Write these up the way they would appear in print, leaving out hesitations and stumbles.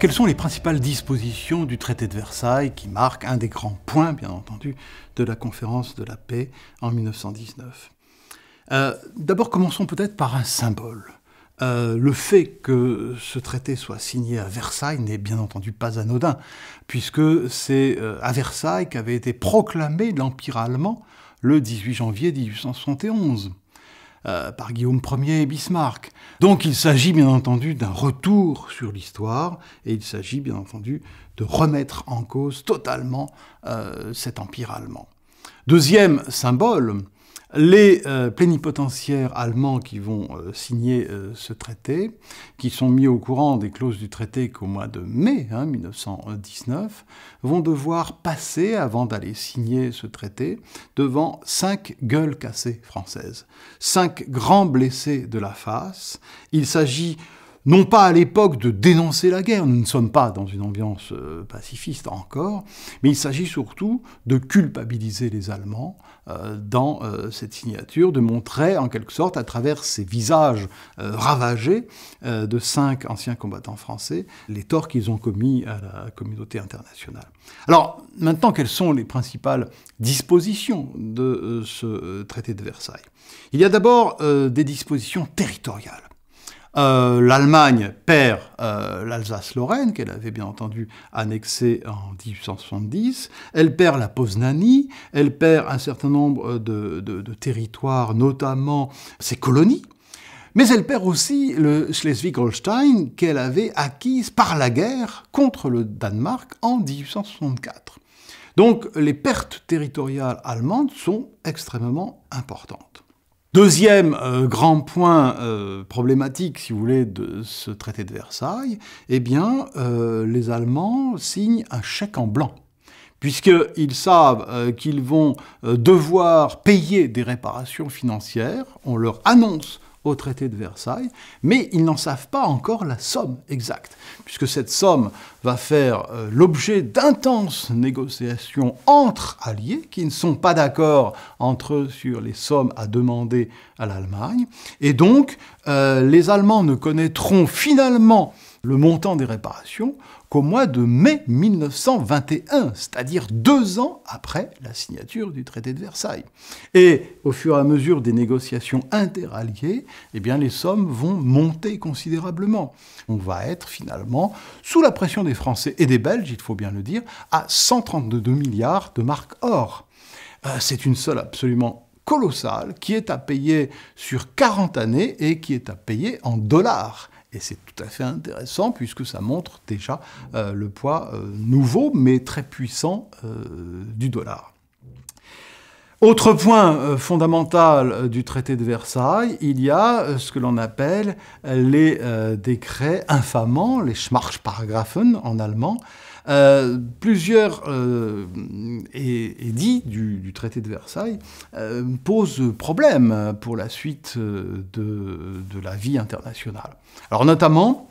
Quelles sont les principales dispositions du traité de Versailles qui marquent un des grands points, bien entendu, de la conférence de la paix en 1919 ? D'abord, commençons peut-être par un symbole. Le fait que ce traité soit signé à Versailles n'est bien entendu pas anodin, puisque c'est à Versailles qu'avait été proclamé l'Empire allemand le 18 janvier 1871. Par Guillaume Ier et Bismarck. Donc il s'agit bien entendu d'un retour sur l'histoire, et il s'agit bien entendu de remettre en cause totalement cet empire allemand. Deuxième symbole, les plénipotentiaires allemands qui vont signer ce traité, qui sont mis au courant des clauses du traité qu'au mois de mai 1919, vont devoir passer, avant d'aller signer ce traité, devant 5 gueules cassées françaises, 5 grands blessés de la face. Il s'agit non pas à l'époque de dénoncer la guerre, nous ne sommes pas dans une ambiance pacifiste encore, mais il s'agit surtout de culpabiliser les Allemands dans cette signature, de montrer en quelque sorte à travers ces visages ravagés de 5 anciens combattants français les torts qu'ils ont commis à la communauté internationale. Alors maintenant, quelles sont les principales dispositions de ce traité de Versailles ? Il y a d'abord des dispositions territoriales. L'Allemagne perd l'Alsace-Lorraine, qu'elle avait bien entendu annexée en 1870, elle perd la Poznanie, elle perd un certain nombre de territoires, notamment ses colonies, mais elle perd aussi le Schleswig-Holstein qu'elle avait acquise par la guerre contre le Danemark en 1864. Donc les pertes territoriales allemandes sont extrêmement importantes. Deuxième grand point problématique, si vous voulez, de ce traité de Versailles, eh bien, les Allemands signent un chèque en blanc, puisqu'ils savent qu'ils vont devoir payer des réparations financières. On leur annonce au traité de Versailles, mais ils n'en savent pas encore la somme exacte, puisque cette somme va faire l'objet d'intenses négociations entre alliés qui ne sont pas d'accord entre eux sur les sommes à demander à l'Allemagne. Et donc, les Allemands ne connaîtront finalement le montant des réparations qu'au mois de mai 1921, c'est-à-dire 2 ans après la signature du traité de Versailles. Et au fur et à mesure des négociations interalliées, eh bien, les sommes vont monter considérablement. On va être finalement, sous la pression des Français et des Belges, il faut bien le dire, à 132 milliards de marks or. C'est une somme absolument colossale qui est à payer sur 40 années et qui est à payer en dollars. Et c'est tout à fait intéressant puisque ça montre déjà le poids nouveau mais très puissant du dollar. Autre point fondamental du traité de Versailles, il y a ce que l'on appelle les décrets infamants, les Schmarchparagraphen en allemand. Plusieurs édits du traité de Versailles posent problème pour la suite de la vie internationale. Alors notamment,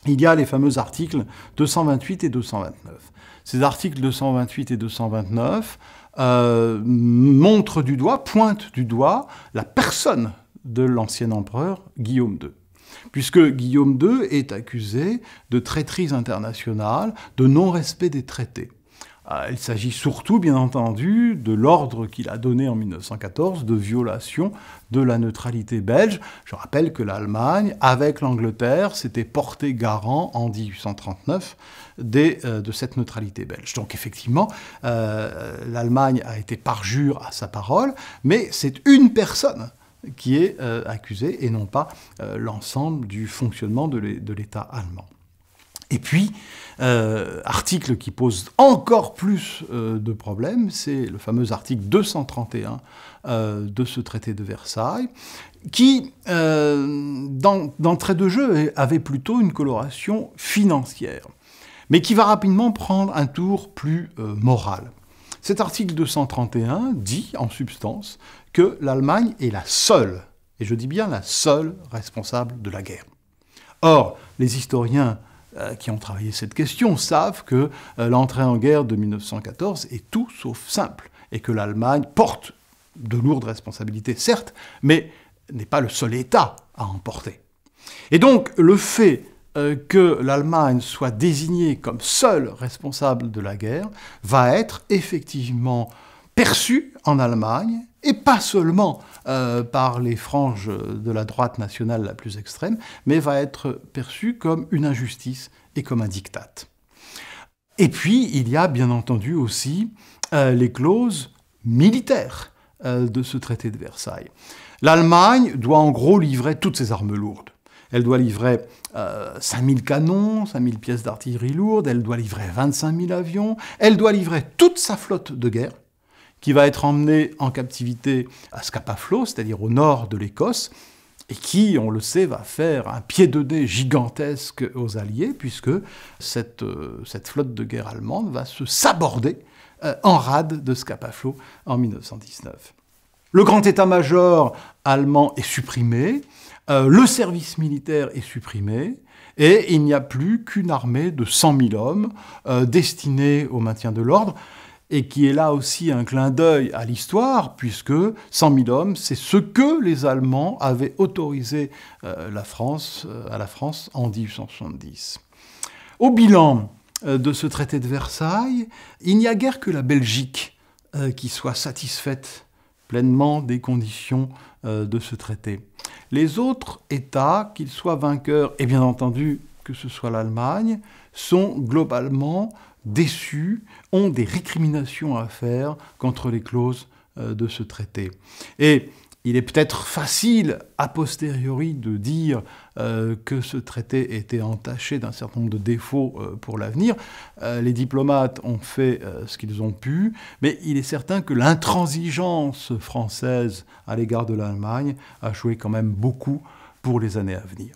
il y a les fameux articles 228 et 229. Ces articles 228 et 229 montrent du doigt, pointent du doigt la personne de l'ancien empereur Guillaume II. Puisque Guillaume II est accusé de traîtrise internationale, de non-respect des traités. Il s'agit surtout, bien entendu, de l'ordre qu'il a donné en 1914 de violation de la neutralité belge. Je rappelle que l'Allemagne, avec l'Angleterre, s'était porté garant en 1839 de cette neutralité belge. Donc effectivement, l'Allemagne a été parjure à sa parole, mais c'est une personne qui est accusé et non pas l'ensemble du fonctionnement de l'État allemand. Et puis, article qui pose encore plus de problèmes, c'est le fameux article 231 de ce traité de Versailles, qui, d'entrée de jeu, avait plutôt une coloration financière, mais qui va rapidement prendre un tour plus moral. Cet article 231 dit, en substance, que l'Allemagne est la seule, et je dis bien la seule responsable de la guerre. Or, les historiens qui ont travaillé cette question savent que l'entrée en guerre de 1914 est tout sauf simple, et que l'Allemagne porte de lourdes responsabilités, certes, mais n'est pas le seul État à en porter. Et donc, le fait que l'Allemagne soit désignée comme seule responsable de la guerre va être effectivement perçue en Allemagne, et pas seulement par les franges de la droite nationale la plus extrême, mais va être perçue comme une injustice et comme un diktat. Et puis, il y a bien entendu aussi les clauses militaires de ce traité de Versailles. L'Allemagne doit en gros livrer toutes ses armes lourdes. Elle doit livrer 5000 canons, 5000 pièces d'artillerie lourde, elle doit livrer 25 000 avions, elle doit livrer toute sa flotte de guerre, qui va être emmenée en captivité à Scapa Flow, c'est-à-dire au nord de l'Écosse, et qui, on le sait, va faire un pied de nez gigantesque aux Alliés, puisque cette flotte de guerre allemande va se saborder en rade de Scapa Flow en 1919. Le grand état-major allemand est supprimé, le service militaire est supprimé, et il n'y a plus qu'une armée de 100 000 hommes destinée au maintien de l'ordre, et qui est là aussi un clin d'œil à l'histoire, puisque 100 000 hommes, c'est ce que les Allemands avaient autorisé à la France en 1870. Au bilan de ce traité de Versailles, il n'y a guère que la Belgique qui soit satisfaite pleinement des conditions de ce traité. Les autres États, qu'ils soient vainqueurs, et bien entendu que ce soit l'Allemagne, sont globalement déçus, ont des récriminations à faire contre les clauses de ce traité. Et il est peut-être facile, a posteriori, de dire que ce traité était entaché d'un certain nombre de défauts pour l'avenir. Les diplomates ont fait ce qu'ils ont pu, mais il est certain que l'intransigeance française à l'égard de l'Allemagne a joué quand même beaucoup pour les années à venir.